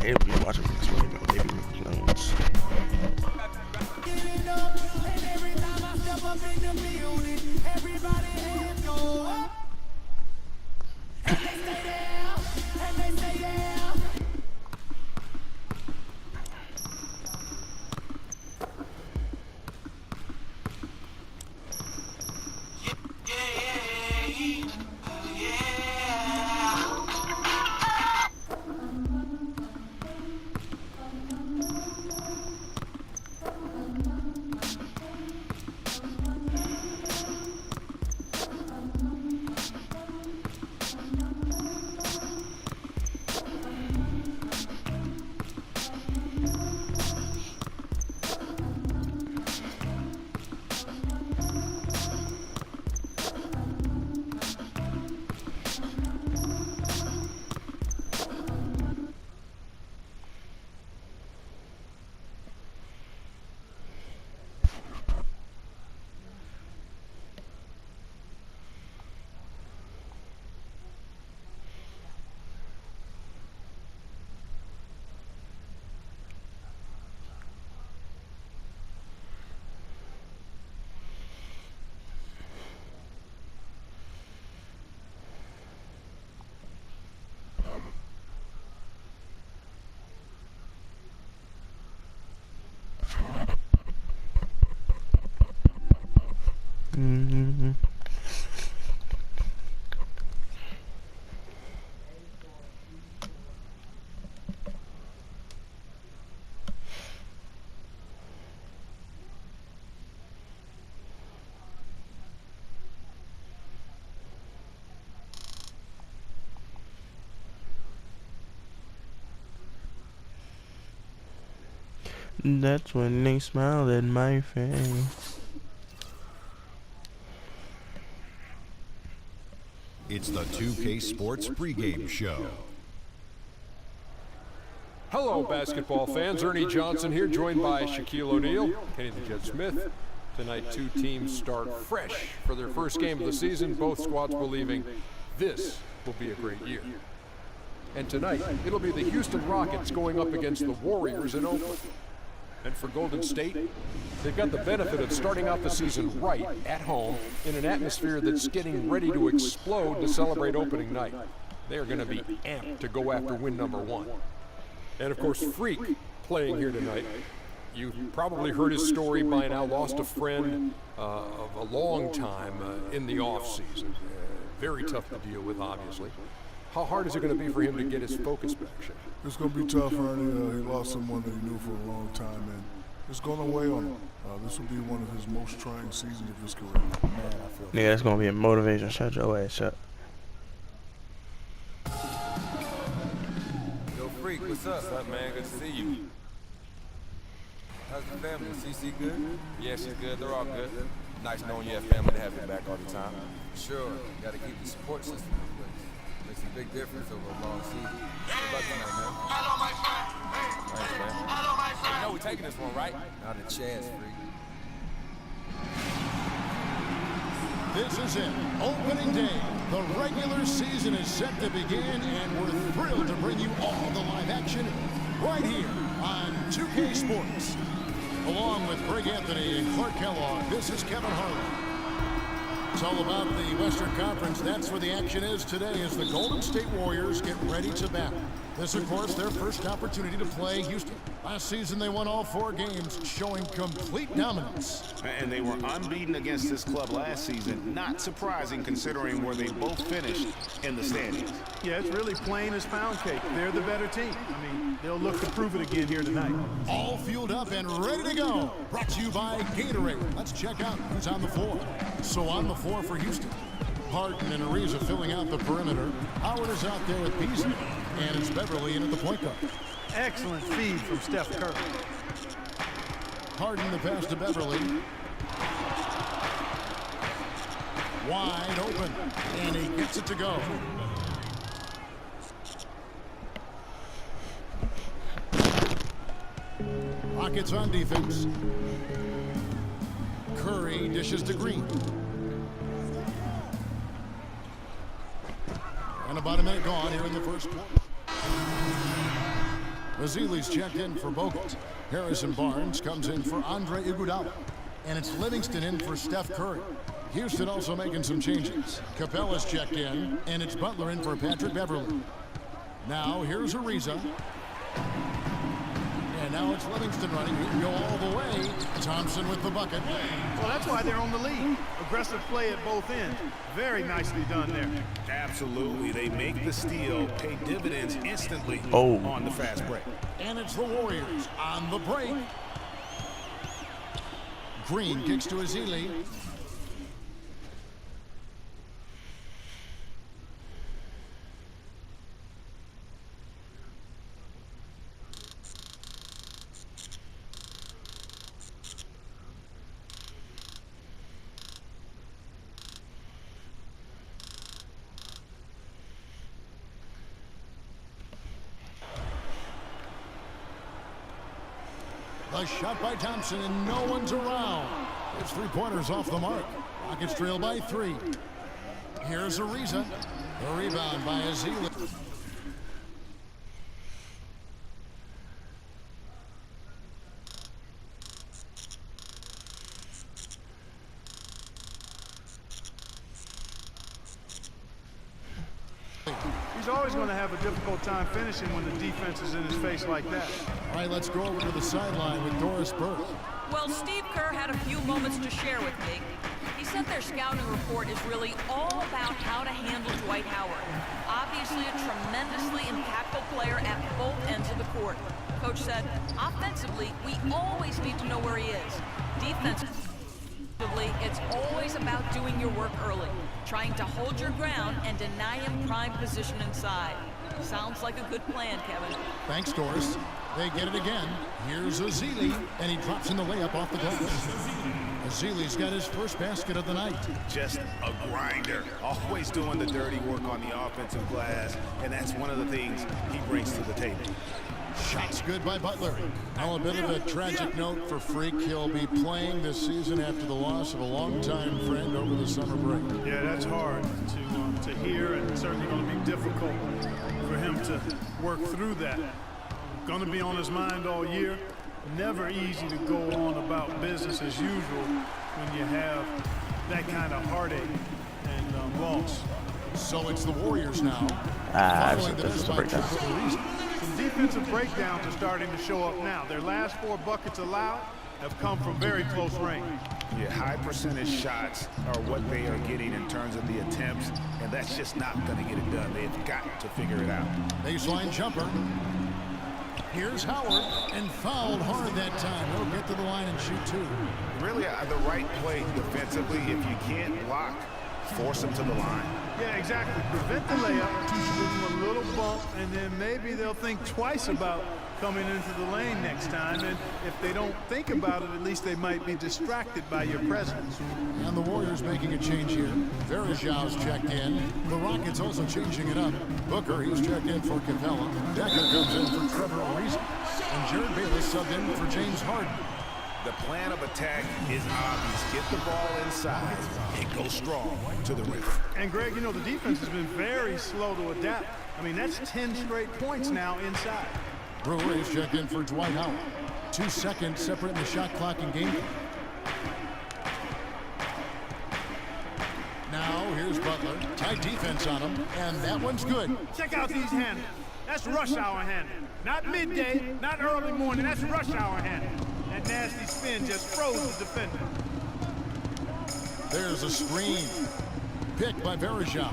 they'll be watching this one, man. They be clones. Mm-hmm. That's when they smiled at my face. It's the 2K Sports pregame show. Hello, basketball fans. Ernie Johnson here, joined by Shaquille O'Neal, Kenny the Jet Smith. Tonight, two teams start fresh for their first game of the season, both squads believing this will be a great year. And tonight, it'll be the Houston Rockets going up against the Warriors in Oakland. And for Golden State, they've got the benefit of starting out the season right at home in an atmosphere that's getting ready to explode to celebrate opening night. They are going to be amped to go after win number one. And of course, Freak playing here tonight. You've probably heard his story by now. Lost a friend of a long time in the offseason. Very tough to deal with, obviously. How hard is it going to be for him to get his focus back, Shaq? It's going to be tough, Ernie. He lost someone that he knew for a long time, and it's going to weigh on him. This will be one of his most trying seasons of his career. Man, I feel Nigga, that's gonna be a motivation. Shut your ass up. Yo, Freak, what's up? What's up, man? Good to see you. How's the family? CC good? Yeah, she's good. They're all good. Nice knowing you have family to have you back all the time. Sure. You got to keep the support system in place. Makes a big difference over a long season. What about tonight, man? Hello, my friend. Thanks, man. Hello, my friend. You know we're taking this one, right? Not a chance, Freak. This is it. Opening day. The regular season is set to begin, and we're thrilled to bring you all the live action right here on 2K Sports. Along with Greg Anthony and Clark Kellogg, this is Kevin Harlan. It's all about the Western Conference. That's where the action is today as the Golden State Warriors get ready to battle. This, of course, their first opportunity to play Houston. Last season, they won all 4 games, showing complete dominance. And they were unbeaten against this club last season. Not surprising considering where they both finished in the standings. Yeah, it's really plain as pound cake. They're the better team. I mean, they'll look to prove it again here tonight. All fueled up and ready to go. Brought to you by Gatorade. Let's check out who's on the floor. So on the floor for Houston, Harden and Ariza filling out the perimeter. Howard is out there with Beasley. And it's Beverly in at the point guard. Excellent feed from Steph Curry. Harden the pass to Beverly. Wide open. And he gets it to go. Rockets on defense. Curry dishes to Green. And about a minute gone here in the first quarter. Ezeli's checked in for Bogut. Harrison Barnes comes in for Andre Iguodala. And it's Livingston in for Steph Curry. Houston also making some changes. Capella's checked in, and it's Butler in for Patrick Beverly. Now here's Ariza. And now it's Livingston running. He can go all the way. Thompson with the bucket. Well, that's why they're on the lead. Aggressive play at both ends. Very nicely done there. Absolutely. They make the steal, pay dividends instantly Oh. on the fast break. And it's the Warriors on the break. Green kicks to Ezeli. A shot by Thompson, and no one's around. It's 3-pointers off the mark. Rockets trail by 3. Here's Ariza. The rebound by Ezeli. He's always going to have a difficult time finishing when the defense is in his face like that. All right, let's go over to the sideline with Doris Burke. Well, Steve Kerr had a few moments to share with me. He said their scouting report is really all about how to handle Dwight Howard. Obviously a tremendously impactful player at both ends of the court. Coach said, offensively, we always need to know where he is. Defensively, it's always about doing your work early, trying to hold your ground and deny him prime position inside. Sounds like a good plan, Kevin. Thanks, Doris. They get it again. Here's Ezeli, and he drops in the layup off the glass. Ezeli's got his first basket of the night. Just a grinder. Always doing the dirty work on the offensive glass, and that's one of the things he brings to the table. Shots good by Butler. Now a bit of a tragic note for Freak. He'll be playing this season after the loss of a longtime friend over the summer break. Yeah, that's hard to hear, and certainly going to be difficult for him to work through that. Going to be on his mind all year. Never easy to go on about business as usual when you have that kind of heartache and loss. So it's the Warriors now. This is a breakdown. Some defensive breakdowns are starting to show up now. Their last 4 buckets allowed have come from very close range. Yeah, high percentage shots are what they are getting in terms of the attempts, and that's just not going to get it done. They've got to figure it out. Baseline jumper. Here's Howard, and fouled hard that time. He'll get to the line and shoot 2. Really, the right play defensively. If you can't block, force them to the line. Yeah, exactly. Prevent the layup, give them a little bump, and then maybe they'll think twice about coming into the lane next time. And if they don't think about it, at least they might be distracted by your presence. And the Warriors making a change here. Verejão's checked in. The Rockets also changing it up. Booker, he's checked in for Capella. Decker comes in for Trevor Ariza. And Jared Bayless subbed in for James Harden. The plan of attack is obvious. Get the ball inside and go strong to the rim. And Greg, you know, the defense has been very slow to adapt. I mean, that's 10 straight points now inside. Brewer is checked in for Dwight Howard. 2 seconds separating the shot clock and game clock. Now here's Butler. Tight defense on him, and that one's good. Check out these handles. That's rush hour handle. Not midday, not early morning. That's rush hour handle. That nasty spin just froze the defender. There's a screen. Picked by Verejão.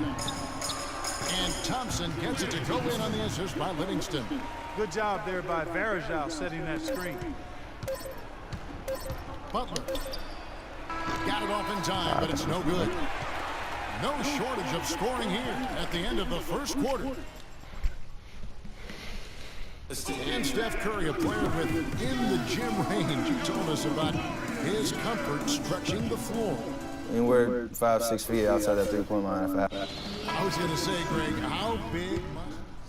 And Thompson gets it to go in on the assist by Livingston. Good job there by Verejão setting that screen. Butler. Got it off in time, but it's no good. No shortage of scoring here at the end of the first quarter. And Steph Curry, a player with in the gym range. He told us about his comfort stretching the floor. Anywhere 5-6 feet outside that three-point line. I was going to say, Greg, how big?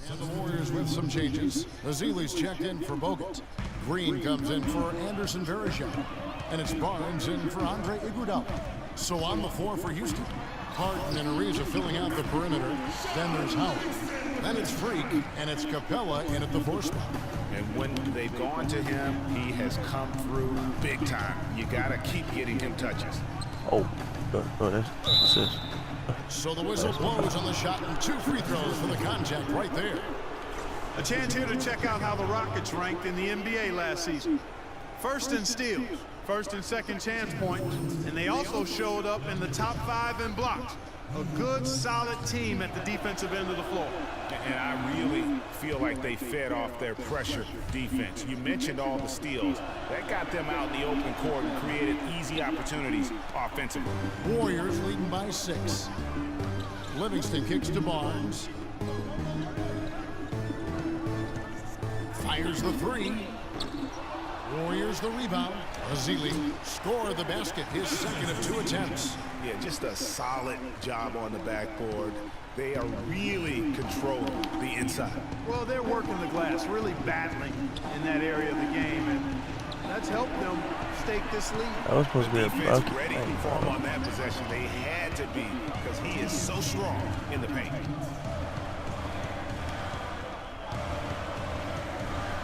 And the Warriors with some changes. Ezeli's checked in for Bogut. Green comes in for Anderson Verejão. And it's Barnes in for Andre Iguodala. So on the floor for Houston. Harden and Ariza filling out the perimeter. Then there's Howard. Then it's Freak, and it's Capella in at the 4 spot. And when they've gone to him, he has come through big time. You got to keep getting him touches. Oh, that's assist. So the whistle blows on the shot and 2 free throws for the contact right there. A chance here to check out how the Rockets ranked in the NBA last season. First in steals, first and second chance points, and they also showed up in the top 5 in blocks. A good, solid team at the defensive end of the floor. And I really feel like they fed off their pressure defense. You mentioned all the steals. That got them out in the open court and created easy opportunities offensively. Warriors leading by 6. Livingston kicks to Barnes. Fires the 3. Warriors the rebound. Azili scored the basket, his second of 2 attempts. Yeah, just a solid job on the backboard. They are really controlling the inside. Well, they're working the glass, really battling in that area of the game, and that's helped them stake this lead. That was supposed to be a Defense bucket. ready for him on that possession. They had to be because he is so strong in the paint.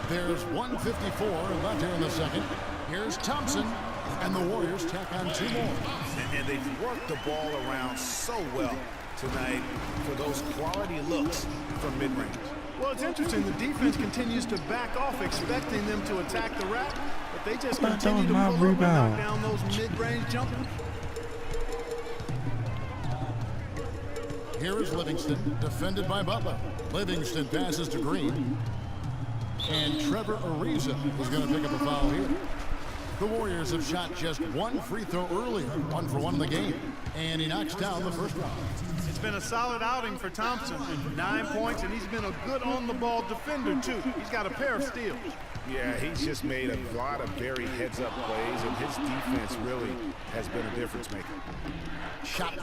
There's 1:54 left here in the second. Here's Thompson, and the Warriors tack on 2 more. And they've worked the ball around so well tonight for those quality looks from mid-range. Well, it's interesting. The defense continues to back off, expecting them to attack the rack, but they just continue to pull up and knock down those mid-range jumpers. Here is Livingston, defended by Butler. Livingston passes to Green. And Trevor Ariza is going to pick up a foul here. The Warriors have shot just 1 free throw earlier, 1 for 1 in the game. And he knocks down the first round. It's been a solid outing for Thompson. 9 points, and he's been a good on-the-ball defender, too. He's got a pair of steals. Yeah, he's just made a lot of very heads-up plays, and his defense really has been a difference maker. Shot